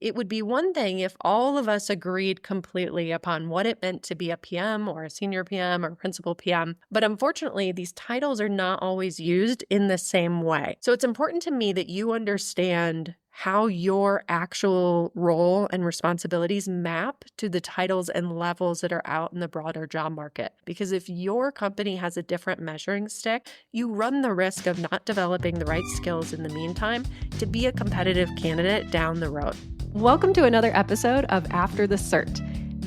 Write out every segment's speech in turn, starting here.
It would be one thing if all of us agreed completely upon what it meant to be a PM or a senior PM or principal PM, but unfortunately, these titles are not always used in the same way. So it's important to me that you understand how your actual role and responsibilities map to the titles and levels that are out in the broader job market. Because if your company has a different measuring stick, you run the risk of not developing the right skills in the meantime to be a competitive candidate down the road. Welcome to another episode of After the Cert,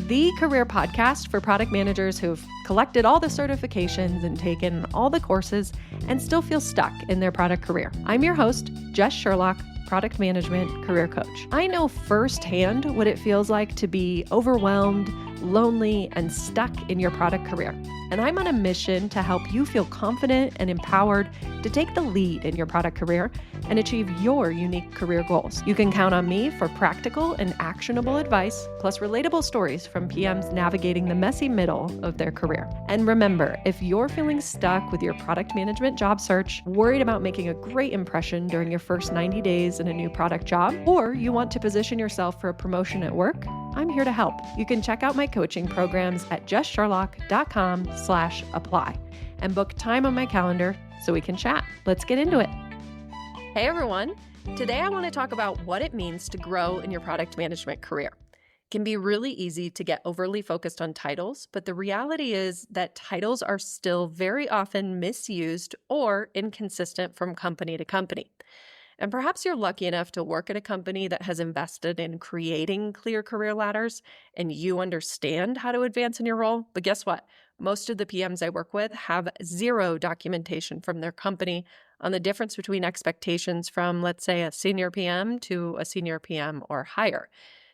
the career podcast for product managers who've collected all the certifications and taken all the courses and still feel stuck in their product career. I'm your host, Jess Sherlock, product management career coach. I know firsthand what it feels like to be overwhelmed, lonely, and stuck in your product career. And I'm on a mission to help you feel confident and empowered to take the lead in your product career and achieve your unique career goals. You can count on me for practical and actionable advice, plus relatable stories from PMs navigating the messy middle of their career. And remember, if you're feeling stuck with your product management job search, worried about making a great impression during your first 90 days in a new product job, or you want to position yourself for a promotion at work, I'm here to help. You can check out my coaching programs at justsherlock.com/apply and book time on my calendar so we can chat. Let's get into it. Hey everyone. Today I want to talk about what it means to grow in your product management career. It can be really easy to get overly focused on titles, but the reality is that titles are still very often misused or inconsistent from company to company. And perhaps you're lucky enough to work at a company that has invested in creating clear career ladders and you understand how to advance in your role. But guess what? Most of the PMs I work with have zero documentation from their company on the difference between expectations from, let's say, a senior PM to a senior PM or higher.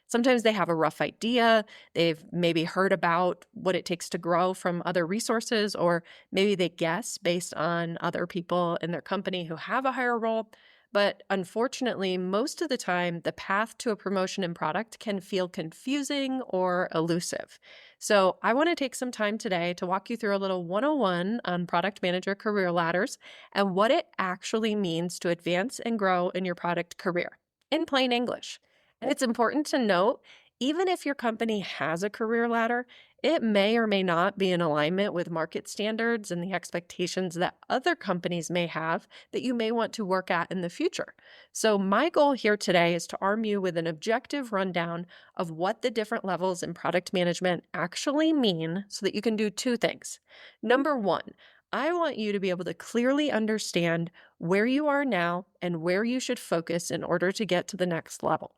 Sometimes they have a rough idea. They've maybe heard about what it takes to grow from other resources, or maybe they guess based on other people in their company who have a higher role. But unfortunately, most of the time, the path to a promotion in product can feel confusing or elusive. So I want to take some time today to walk you through a little 101 on product manager career ladders and what it actually means to advance and grow in your product career, in plain English. And it's important to note, even if your company has a career ladder, it may or may not be in alignment with market standards and the expectations that other companies may have that you may want to work at in the future. So my goal here today is to arm you with an objective rundown of what the different levels in product management actually mean so that you can do two things. Number one, I want you to be able to clearly understand where you are now and where you should focus in order to get to the next level.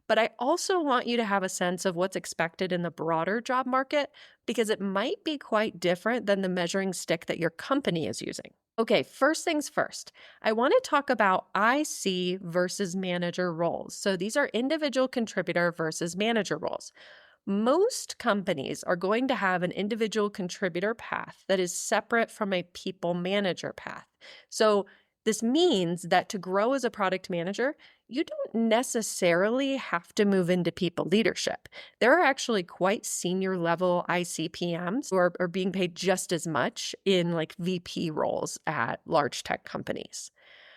But I also want you to have a sense of what's expected in the broader job market because it might be quite different than the measuring stick that your company is using. Okay, first things first, I want to talk about IC versus manager roles. So these are individual contributor versus manager roles. Most companies are going to have an individual contributor path that is separate from a people manager path. So this means that to grow as a product manager, you don't necessarily have to move into people leadership. There are actually quite senior level ICPMs who are being paid just as much in like VP roles at large tech companies.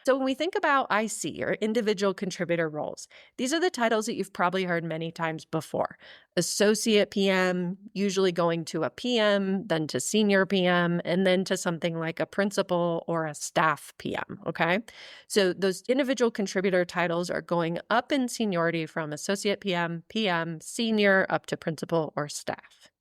So when we think about IC or individual contributor roles, these are the titles that you've probably heard many times before. Associate PM, usually going to a PM, then to senior PM, and then to something like a principal or a staff PM, okay? So those individual contributor titles are going up in seniority from associate PM, PM, senior, up to principal or staff.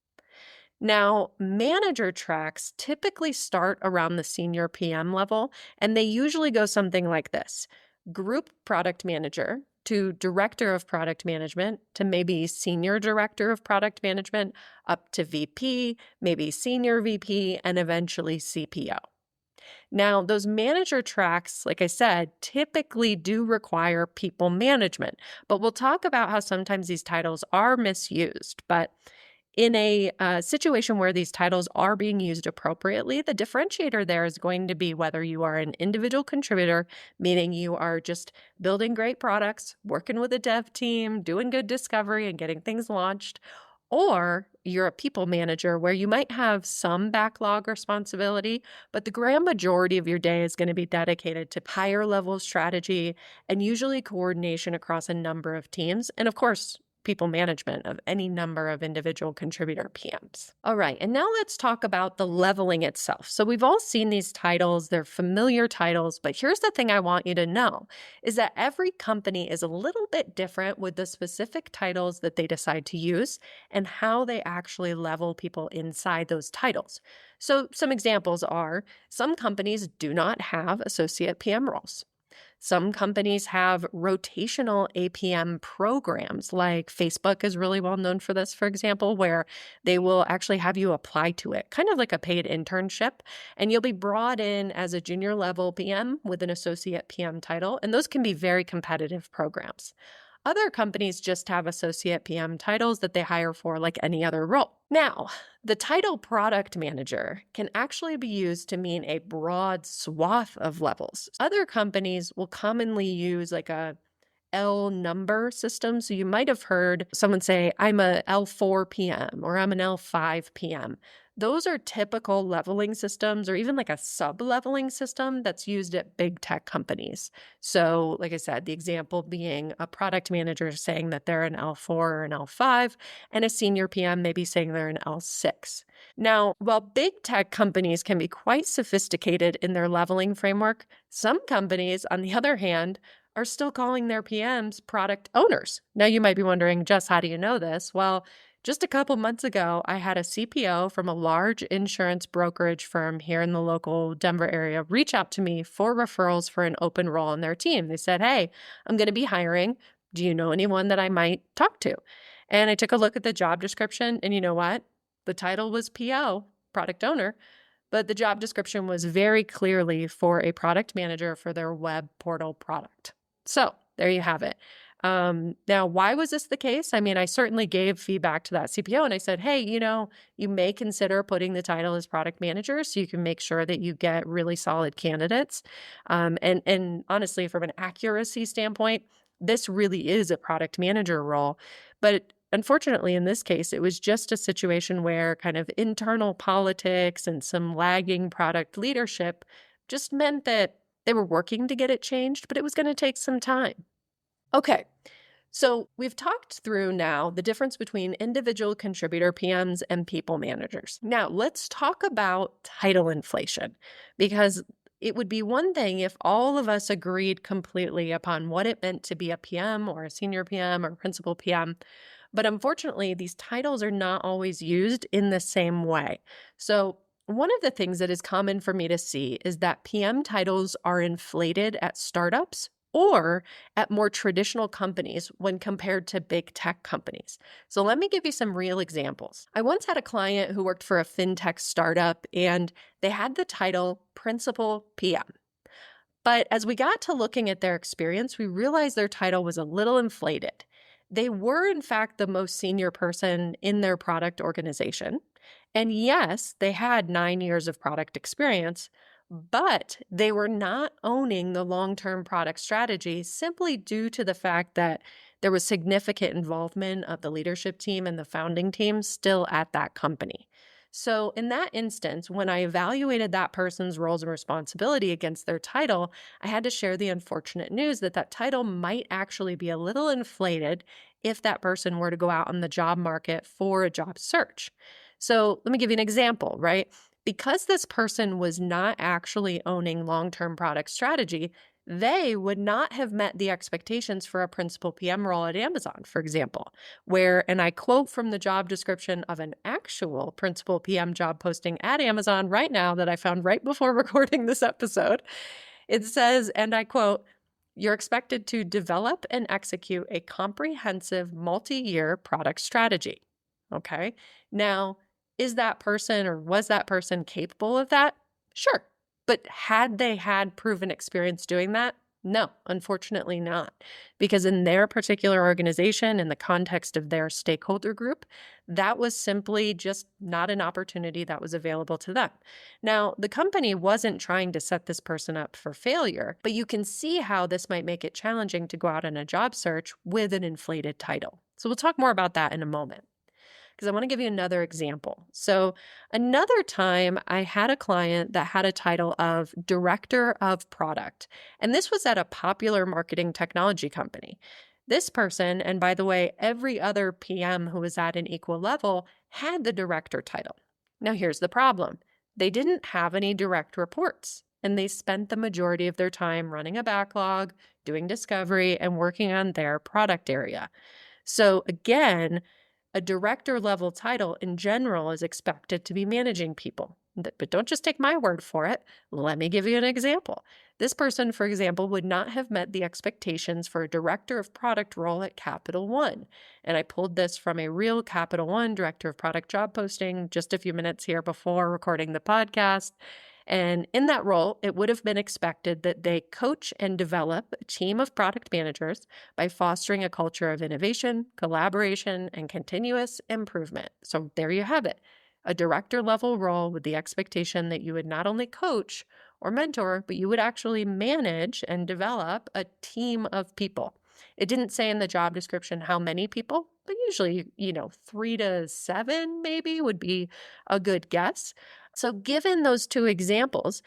Now, manager tracks typically start around the senior PM level, and they usually go something like this: group product manager to director of product management to maybe senior director of product management, up to VP, maybe senior VP, and eventually CPO. Now, those manager tracks, like I said, typically do require people management, but we'll talk about how sometimes these titles are misused. But in a situation where these titles are being used appropriately, the differentiator there is going to be whether you are an individual contributor, meaning you are just building great products, working with a dev team, doing good discovery and getting things launched, Or you're a people manager where you might have some backlog responsibility, but the grand majority of your day is going to be dedicated to higher level strategy and usually coordination across a number of teams. And of course, people management of any number of individual contributor PMs. All right, and now let's talk about the leveling itself. So we've all seen these titles, they're familiar titles, but here's the thing I want you to know is that every company is a little bit different with the specific titles that they decide to use and how they actually level people inside those titles. So some examples are some companies do not have associate PM roles. Some companies have rotational APM programs, like Facebook is really well known for this, for example, where they will actually have you apply to it, kind of like a paid internship, and you'll be brought in as a junior level PM with an associate PM title, and those can be very competitive programs. Other companies just have associate PM titles that they hire for like any other role. Now, the title product manager can actually be used to mean a broad swath of levels. Other companies will commonly use like a L number system. So you might have heard someone say, I'm a L4 PM or I'm an L5 PM. Those are typical leveling systems or even like a sub-leveling system that's used at big tech companies. So like I said, the example being a product manager saying that they're an L4 or an L5 and a senior PM maybe saying they're an L6. Now, while big tech companies can be quite sophisticated in their leveling framework, some companies, on the other hand, are still calling their PMs product owners. Now, you might be wondering, Jess, how do you know this? Well, just a couple months ago, I had a CPO from a large insurance brokerage firm here in the local Denver area reach out to me for referrals for an open role on their team. They said, hey, I'm going to be hiring. Do you know anyone that I might talk to? And I took a look at the job description, and you know what? The title was PO, product owner, but the job description was very clearly for a product manager for their web portal product. So there you have it. Now, why was this the case? I mean, I certainly gave feedback to that CPO and I said, hey, you may consider putting the title as product manager so you can make sure that you get really solid candidates. And honestly, from an accuracy standpoint, this really is a product manager role. But unfortunately, in this case, it was just a situation where kind of internal politics and some lagging product leadership just meant that they were working to get it changed, but it was going to take some time. Okay, so we've talked through now the difference between individual contributor PMs and people managers. Now, let's talk about title inflation, because it would be one thing if all of us agreed completely upon what it meant to be a PM or a senior PM or a principal PM. But unfortunately, these titles are not always used in the same way. So one of the things that is common for me to see is that PM titles are inflated at startups or at more traditional companies when compared to big tech companies. So let me give you some real examples. I once had a client who worked for a fintech startup and they had the title Principal PM. But as we got to looking at their experience, we realized their title was a little inflated. They were, in fact, the most senior person in their product organization. And yes, they had 9 years of product experience, but they were not owning the long-term product strategy simply due to the fact that there was significant involvement of the leadership team and the founding team still at that company. So in that instance, when I evaluated that person's roles and responsibility against their title, I had to share the unfortunate news that that title might actually be a little inflated if that person were to go out on the job market for a job search. So let me give you an example, right? Because this person was not actually owning long-term product strategy, they would not have met the expectations for a principal PM role at Amazon, for example, where, and I quote from the job description of an actual principal PM job posting at Amazon right now that I found right before recording this episode. It says, and I quote, "You're expected to develop and execute a comprehensive multi-year product strategy." Okay. Now, is that person or was that person capable of that? Sure. But had they had proven experience doing that? No, unfortunately not. Because in their particular organization, in the context of their stakeholder group, that was simply just not an opportunity that was available to them. Now, the company wasn't trying to set this person up for failure, but you can see how this might make it challenging to go out on a job search with an inflated title. So we'll talk more about that in a moment. because I want to give you another example. So, another time I had a client that had a title of Director of Product, and this was at a popular marketing technology company. This person, and by the way, every other PM who was at an equal level had the director title. Now, here's the problem. They didn't have any direct reports, and they spent the majority of their time running a backlog, doing discovery, and working on their product area. So again, a director level title in general is expected to be managing people. But don't just take my word for it. Let me give you an example. This person, for example, would not have met the expectations for a director of product role at Capital One. And I pulled this from a real Capital One director of product job posting just a few minutes here before recording the podcast. And in that role, it would have been expected that they coach and develop a team of product managers by fostering a culture of innovation, collaboration, and continuous improvement. So there you have it, a director level role with the expectation that you would not only coach or mentor, but you would actually manage and develop a team of people. It didn't say in the job description how many people, but usually, 3 to 7 maybe would be a good guess. So given those two examples,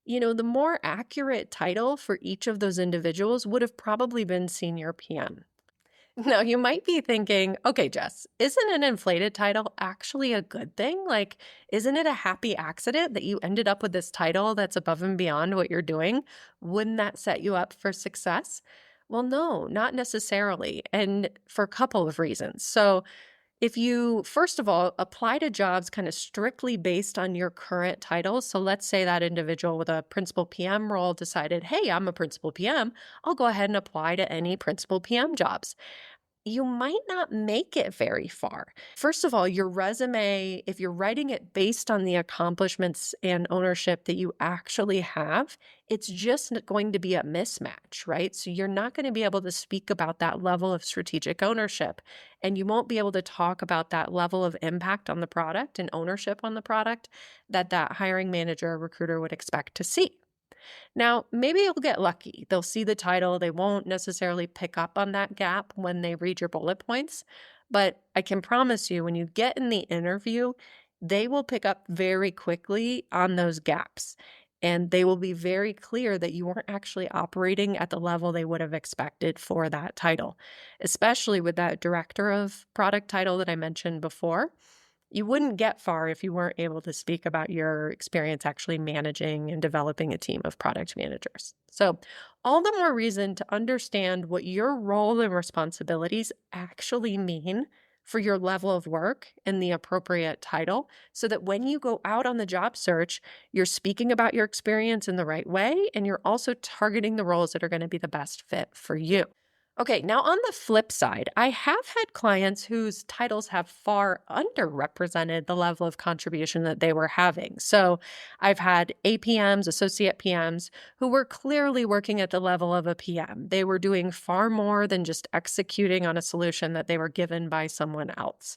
the more accurate title for each of those individuals would have probably been senior PM. Now, you might be thinking, okay, Jess, isn't an inflated title actually a good thing? Like, isn't it a happy accident that you ended up with this title that's above and beyond what you're doing? Wouldn't that set you up for success? Well, no, not necessarily, and for a couple of reasons. So, if you, first of all, apply to jobs kind of strictly based on your current title, so let's say that individual with a principal PM role decided, hey, I'm a principal PM, I'll go ahead and apply to any principal PM jobs. You might not make it very far. First of all, your resume, if you're writing it based on the accomplishments and ownership that you actually have, it's just going to be a mismatch, right? So you're not going to be able to speak about that level of strategic ownership, and you won't be able to talk about that level of impact on the product and ownership on the product that hiring manager or recruiter would expect to see. Now, maybe you'll get lucky. They'll see the title. They won't necessarily pick up on that gap when they read your bullet points. But I can promise you, when you get in the interview, they will pick up very quickly on those gaps. And they will be very clear that you weren't actually operating at the level they would have expected for that title, especially with that director of product title that I mentioned before. You wouldn't get far if you weren't able to speak about your experience actually managing and developing a team of product managers. So, all the more reason to understand what your role and responsibilities actually mean for your level of work and the appropriate title, so that when you go out on the job search, you're speaking about your experience in the right way, and you're also targeting the roles that are going to be the best fit for you. Okay, now on the flip side, I have had clients whose titles have far underrepresented the level of contribution that they were having. So I've had APMs, associate PMs, who were clearly working at the level of a PM. They were doing far more than just executing on a solution that they were given by someone else.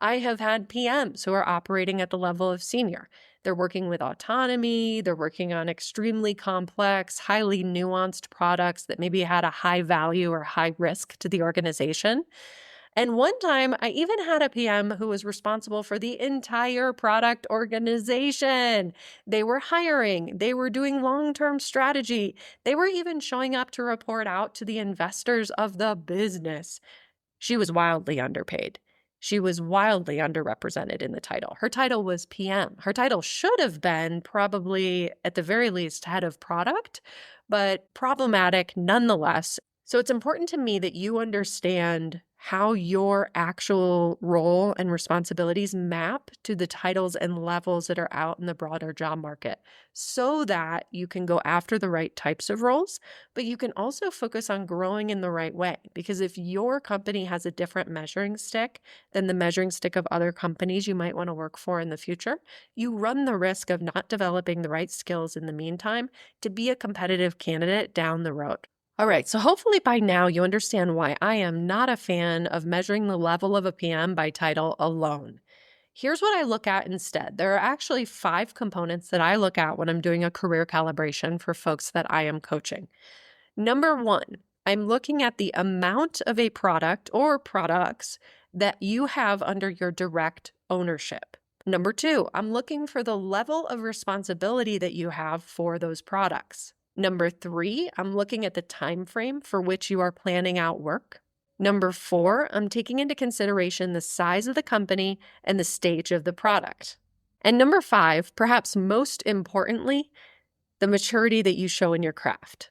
I have had PMs who are operating at the level of senior. They're working with autonomy. They're working on extremely complex, highly nuanced products that maybe had a high value or high risk to the organization. And one time, I even had a PM who was responsible for the entire product organization. They were hiring. They were doing long-term strategy. They were even showing up to report out to the investors of the business. She was wildly underpaid. She was wildly underrepresented in the title. Her title was PM. Her title should have been probably, at the very least, head of product, but problematic nonetheless. So it's important to me that you understand how your actual role and responsibilities map to the titles and levels that are out in the broader job market, so that you can go after the right types of roles, but you can also focus on growing in the right way. Because if your company has a different measuring stick than the measuring stick of other companies you might want to work for in the future, you run the risk of not developing the right skills in the meantime to be a competitive candidate down the road. All right, so hopefully by now you understand why I am not a fan of measuring the level of a PM by title alone. Here's what I look at instead. There are actually 5 components that I look at when I'm doing a career calibration for folks that I am coaching. Number 1, I'm looking at the amount of a product or products that you have under your direct ownership. Number 2, I'm looking for the level of responsibility that you have for those products. Number 3, I'm looking at the time frame for which you are planning out work. Number 4, I'm taking into consideration the size of the company and the stage of the product. And number 5, perhaps most importantly, the maturity that you show in your craft.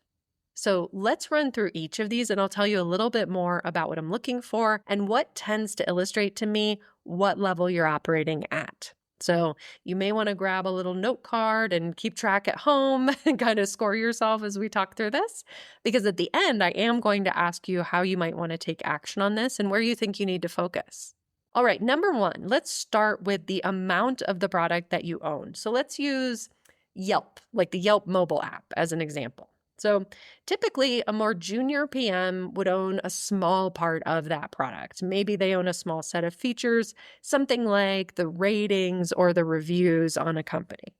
So let's run through each of these and I'll tell you a little bit more about what I'm looking for and what tends to illustrate to me what level you're operating at. So you may want to grab a little note card and keep track at home and kind of score yourself as we talk through this, because at the end, I am going to ask you how you might want to take action on this and where you think you need to focus. All right, number 1, let's start with the amount of the product that you own. So let's use Yelp, like the Yelp mobile app, as an example. So typically, a more junior PM would own a small part of that product. Maybe they own a small set of features, something like the ratings or the reviews on a company.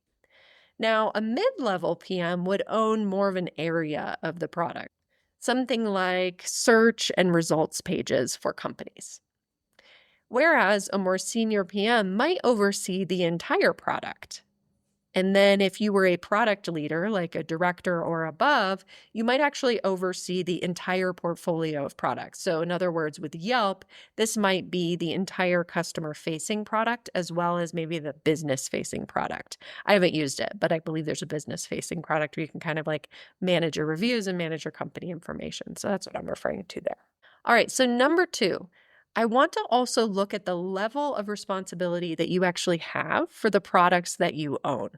Now, a mid-level PM would own more of an area of the product, something like search and results pages for companies. Whereas a more senior PM might oversee the entire product. And then if you were a product leader, like a director or above, you might actually oversee the entire portfolio of products. So in other words, with Yelp, this might be the entire customer-facing product as well as maybe the business-facing product. I haven't used it, but I believe there's a business-facing product where you can kind of like manage your reviews and manage your company information. So that's what I'm referring to there. All right, so number 2. I want to also look at the level of responsibility that you actually have for the products that you own.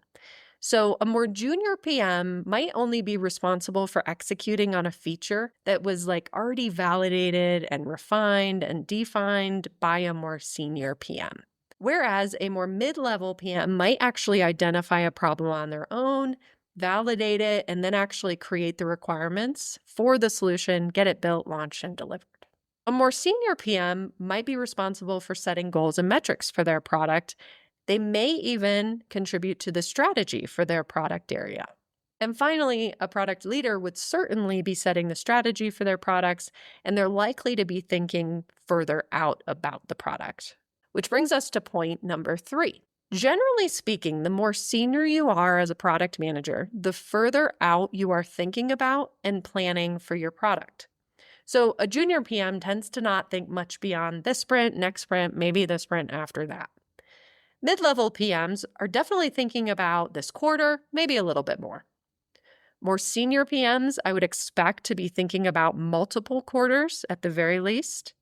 So a more junior PM might only be responsible for executing on a feature that was like already validated and refined and defined by a more senior PM. Whereas a more mid-level PM might actually identify a problem on their own, validate it, and then actually create the requirements for the solution, get it built, launched, and delivered. A more senior PM might be responsible for setting goals and metrics for their product. They may even contribute to the strategy for their product area. And finally, a product leader would certainly be setting the strategy for their products, and they're likely to be thinking further out about the product. Which brings us to point number 3. Generally speaking, the more senior you are as a product manager, the further out you are thinking about and planning for your product. So a junior PM tends to not think much beyond this sprint, next sprint, maybe the sprint after that. Mid-level PMs are definitely thinking about this quarter, maybe a little bit more. More senior PMs, I would expect to be thinking about multiple quarters at the very least.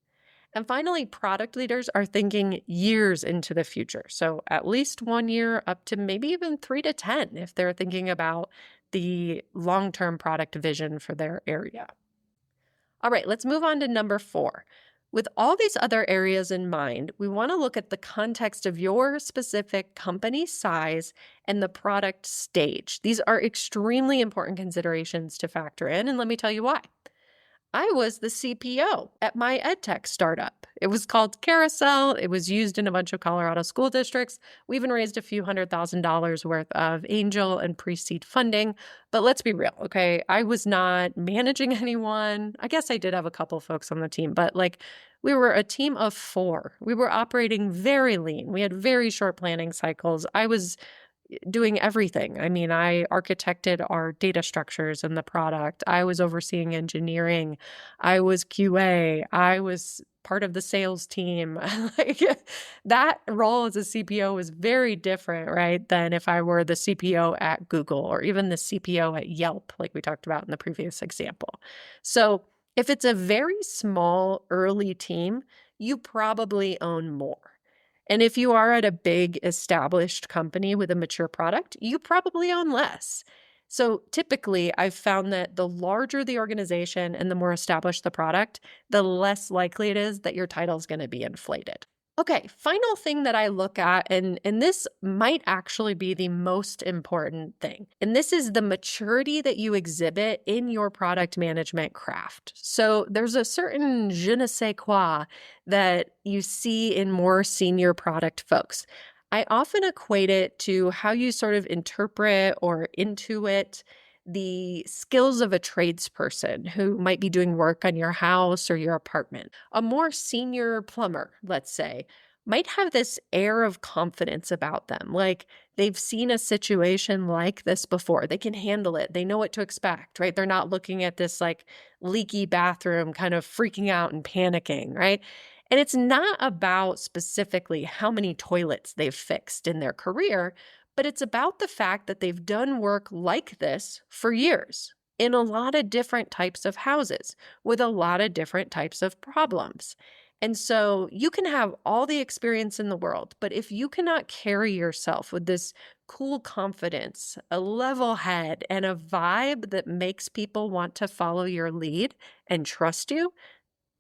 And finally, product leaders are thinking years into the future. So at least 1 year up to maybe even 3 to 10 if they're thinking about the long-term product vision for their area. All right, let's move on to number 4. With all these other areas in mind, we want to look at the context of your specific company size and the product stage. These are extremely important considerations to factor in, and let me tell you why. I was the CPO at my edtech startup. It was called Carousel. It was used in a bunch of Colorado school districts. We even raised a few $100,000 worth of angel and pre-seed funding. But let's be real, okay? I was not managing anyone. I guess I did have a couple folks on the team, but like we were a team of 4. We were operating very lean. We had very short planning cycles. I was doing everything. I mean, I architected our data structures in the product. I was overseeing engineering. I was QA. I was part of the sales team. Like that role as a CPO was very different, right, than if I were the CPO at Google or even the CPO at Yelp, like we talked about in the previous example. So if it's a very small early team, you probably own more. And if you are at a big established company with a mature product, you probably own less. So typically, I've found that the larger the organization and the more established the product, the less likely it is that your title is going to be inflated. Okay, final thing that I look at, and this might actually be the most important thing, and this is the maturity that you exhibit in your product management craft. So there's a certain je ne sais quoi that you see in more senior product folks. I often equate it to how you sort of interpret or intuit the skills of a tradesperson who might be doing work on your house or your apartment. A more senior plumber, let's say, might have this air of confidence about them, like they've seen a situation like this before. They can handle it. They know what to expect, right? They're not looking at this like leaky bathroom kind of freaking out and panicking, right? And it's not about specifically how many toilets they've fixed in their career, but it's about the fact that they've done work like this for years in a lot of different types of houses with a lot of different types of problems. And so you can have all the experience in the world, but if you cannot carry yourself with this cool confidence, a level head, and a vibe that makes people want to follow your lead and trust you,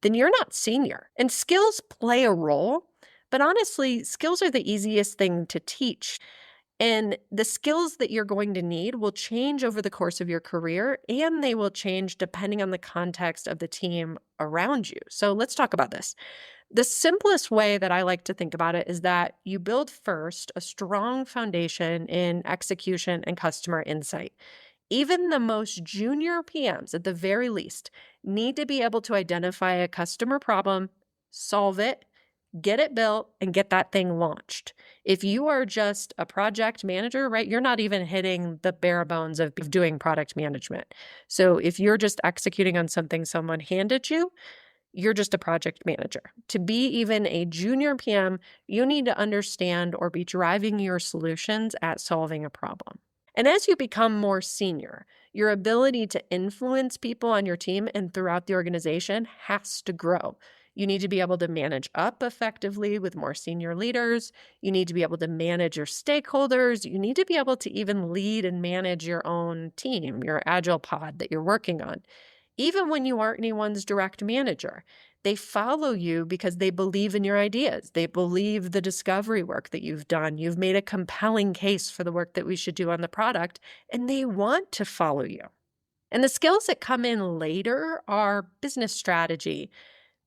then you're not senior. And skills play a role, but honestly, skills are the easiest thing to teach. And the skills that you're going to need will change over the course of your career, and they will change depending on the context of the team around you. So let's talk about this. The simplest way that I like to think about it is that you build first a strong foundation in execution and customer insight. Even the most junior PMs, at the very least, need to be able to identify a customer problem, solve it, get it built, and get that thing launched. If you are just a project manager, right, you're not even hitting the bare bones of doing product management. So if you're just executing on something someone handed you, you're just a project manager. To be even a junior PM, you need to understand or be driving your solutions at solving a problem. And as you become more senior, your ability to influence people on your team and throughout the organization has to grow. You need to be able to manage up effectively with more senior leaders. You need to be able to manage your stakeholders. You need to be able to even lead and manage your own team, your agile pod that you're working on. Even when you aren't anyone's direct manager, they follow you because they believe in your ideas. They believe the discovery work that you've done. You've made a compelling case for the work that we should do on the product, and they want to follow you. And the skills that come in later are business strategy,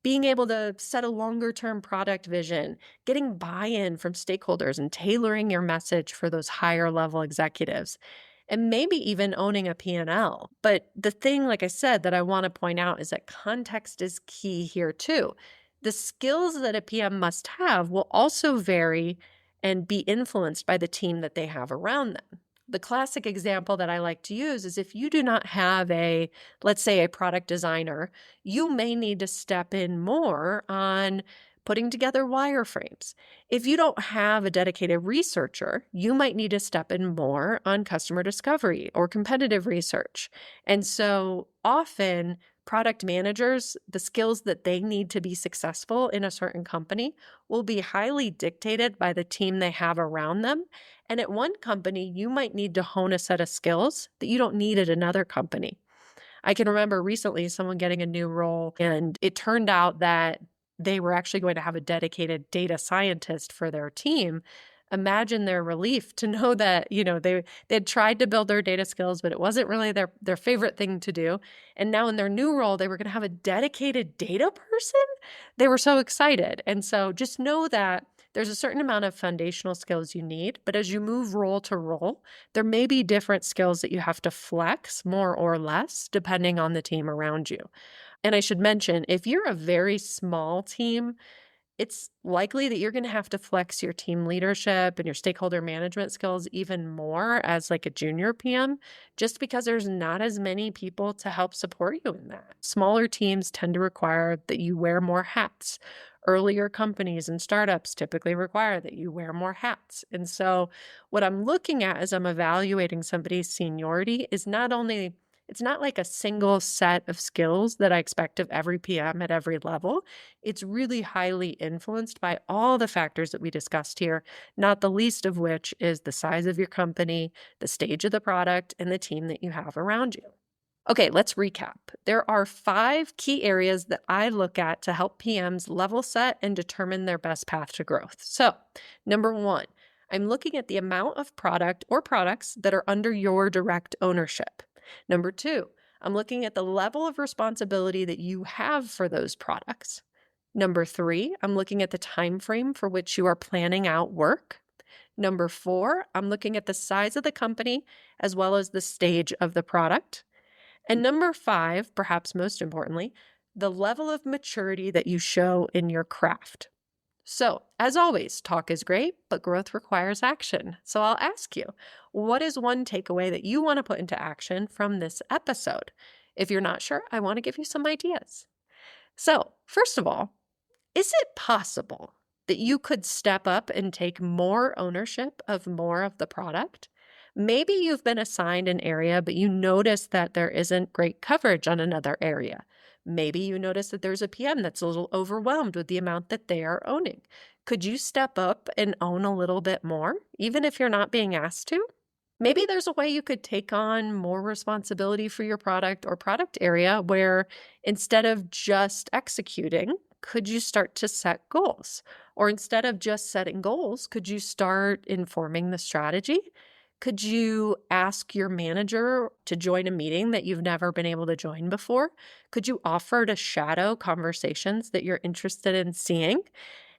being able to set a longer-term product vision, getting buy-in from stakeholders and tailoring your message for those higher-level executives, and maybe even owning a P&L. But the thing, like I said, that I want to point out is that context is key here too. The skills that a PM must have will also vary and be influenced by the team that they have around them. The classic example that I like to use is if you do not have let's say a product designer, you may need to step in more on putting together wireframes. If you don't have a dedicated researcher, you might need to step in more on customer discovery or competitive research. And so often product managers, the skills that they need to be successful in a certain company will be highly dictated by the team they have around them. And at one company, you might need to hone a set of skills that you don't need at another company. I can remember recently someone getting a new role, and it turned out that they were actually going to have a dedicated data scientist for their team. Imagine their relief to know that, they had tried to build their data skills, but it wasn't really their favorite thing to do. And now in their new role, they were going to have a dedicated data person. They were so excited. And so just know that there's a certain amount of foundational skills you need, but as you move role to role, there may be different skills that you have to flex more or less depending on the team around you. And I should mention, if you're a very small team, it's likely that you're going to have to flex your team leadership and your stakeholder management skills even more as like a junior PM, just because there's not as many people to help support you in that. Smaller teams tend to require that you wear more hats. Earlier companies and startups typically require that you wear more hats. And so what I'm looking at as I'm evaluating somebody's seniority is it's not like a single set of skills that I expect of every PM at every level. It's really highly influenced by all the factors that we discussed here, not the least of which is the size of your company, the stage of the product, and the team that you have around you. Okay, let's recap. There are 5 key areas that I look at to help PMs level set and determine their best path to growth. So, number 1, I'm looking at the amount of product or products that are under your direct ownership. Number 2, I'm looking at the level of responsibility that you have for those products. Number 3, I'm looking at the time frame for which you are planning out work. Number 4, I'm looking at the size of the company as well as the stage of the product. And number 5, perhaps most importantly, the level of maturity that you show in your craft. So, as always, talk is great, but growth requires action. So I'll ask you, what is one takeaway that you want to put into action from this episode? If you're not sure, I want to give you some ideas. So, first of all, is it possible that you could step up and take more ownership of more of the product? Maybe you've been assigned an area, but you notice that there isn't great coverage on another area. Maybe you notice that there's a PM that's a little overwhelmed with the amount that they are owning. Could you step up and own a little bit more, even if you're not being asked to? Maybe there's a way you could take on more responsibility for your product or product area where instead of just executing, could you start to set goals? Or instead of just setting goals, could you start informing the strategy? Could you ask your manager to join a meeting that you've never been able to join before? Could you offer to shadow conversations that you're interested in seeing?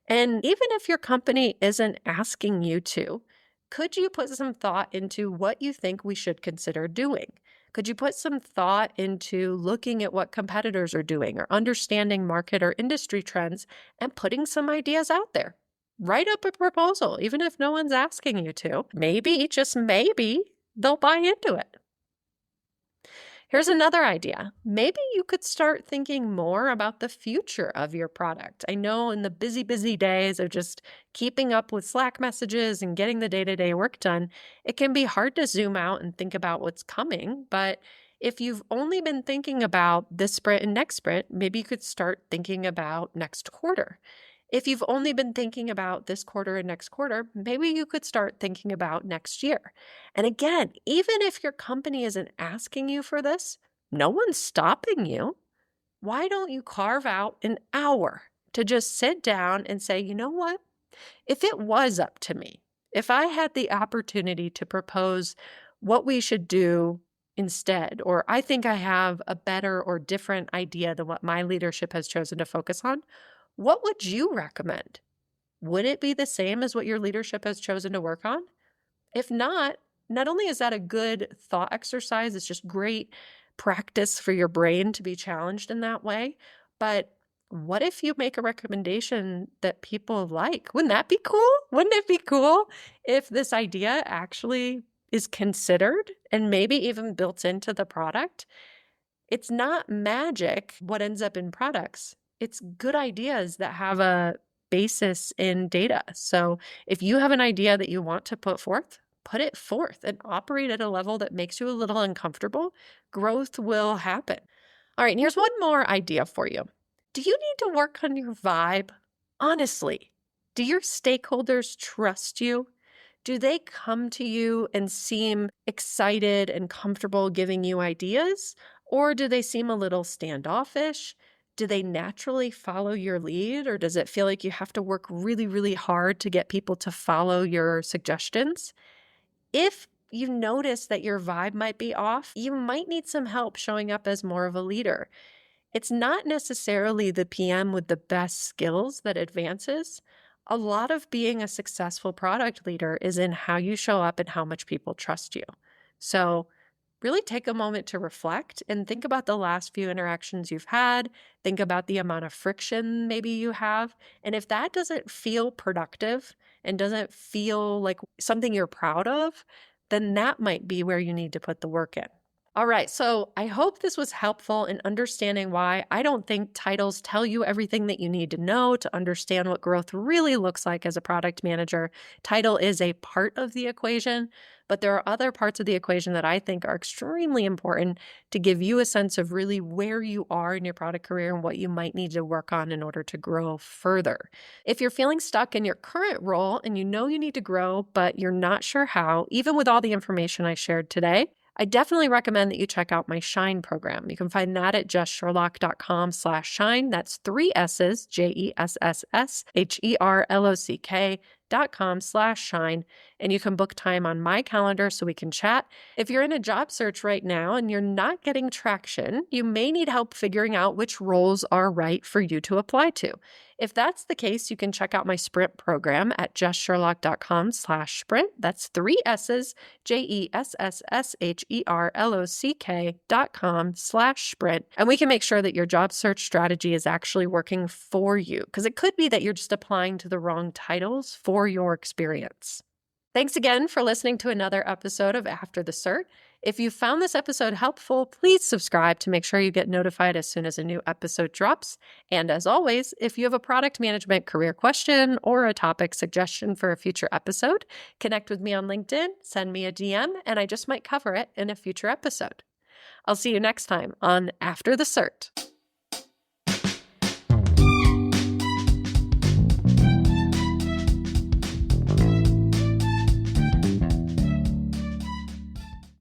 And even if your company isn't asking you to, could you put some thought into what you think we should consider doing? Could you put some thought into looking at what competitors are doing or understanding market or industry trends and putting some ideas out there? Write up a proposal, even if no one's asking you to. Maybe, just maybe, they'll buy into it. Here's another idea. Maybe you could start thinking more about the future of your product. I know in the busy days of just keeping up with Slack messages and getting the day-to-day work done, it can be hard to zoom out and think about what's coming. But if you've only been thinking about this sprint and next sprint, maybe you could start thinking about next quarter. If you've only been thinking about this quarter and next quarter, maybe you could start thinking about next year. And again, even if your company isn't asking you for this, no one's stopping you. Why don't you carve out an hour to just sit down and say, you know what? If it was up to me, if I had the opportunity to propose what we should do instead, or I think I have a better or different idea than what my leadership has chosen to focus on, what would you recommend? Would it be the same as what your leadership has chosen to work on? If not only is that a good thought exercise, it's just great practice for your brain to be challenged in that way, but what if you make a recommendation that people like? Wouldn't that be cool? Wouldn't it be cool if this idea actually is considered and maybe even built into the product? It's not magic what ends up in products. It's good ideas that have a basis in data. So if you have an idea that you want to put forth, put it forth and operate at a level that makes you a little uncomfortable. Growth will happen. All right, and here's one more idea for you. Do you need to work on your vibe? Honestly, do your stakeholders trust you? Do they come to you and seem excited and comfortable giving you ideas? Or do they seem a little standoffish? Do they naturally follow your lead, or does it feel like you have to work really hard to get people to follow your suggestions? If you notice that your vibe might be off, you might need some help showing up as more of a leader. It's not necessarily the PM with the best skills that advances. A lot of being a successful product leader is in how you show up and how much people trust you. So really take a moment to reflect and think about the last few interactions you've had. Think about the amount of friction maybe you have. And if that doesn't feel productive and doesn't feel like something you're proud of, then that might be where you need to put the work in. All right, so I hope this was helpful in understanding why I don't think titles tell you everything that you need to know to understand what growth really looks like as a product manager. Title is a part of the equation, but there are other parts of the equation that I think are extremely important to give you a sense of really where you are in your product career and what you might need to work on in order to grow further. If you're feeling stuck in your current role and you know you need to grow, but you're not sure how, even with all the information I shared today, I definitely recommend that you check out my Shine program. You can find that at jesssherlock.com/shine. That's 3 S's, JESSSHERLOCK.com/shine. And you can book time on my calendar so we can chat. If you're in a job search right now and you're not getting traction, you may need help figuring out which roles are right for you to apply to. If that's the case, you can check out my sprint program at jesssherlock.com/sprint. That's 3 S's, JESSSHERLOCK.com/sprint. And we can make sure that your job search strategy is actually working for you, because it could be that you're just applying to the wrong titles for your experience. Thanks again for listening to another episode of After the Cert. If you found this episode helpful, please subscribe to make sure you get notified as soon as a new episode drops. And as always, if you have a product management career question or a topic suggestion for a future episode, connect with me on LinkedIn, send me a DM, and I just might cover it in a future episode. I'll see you next time on After the Cert.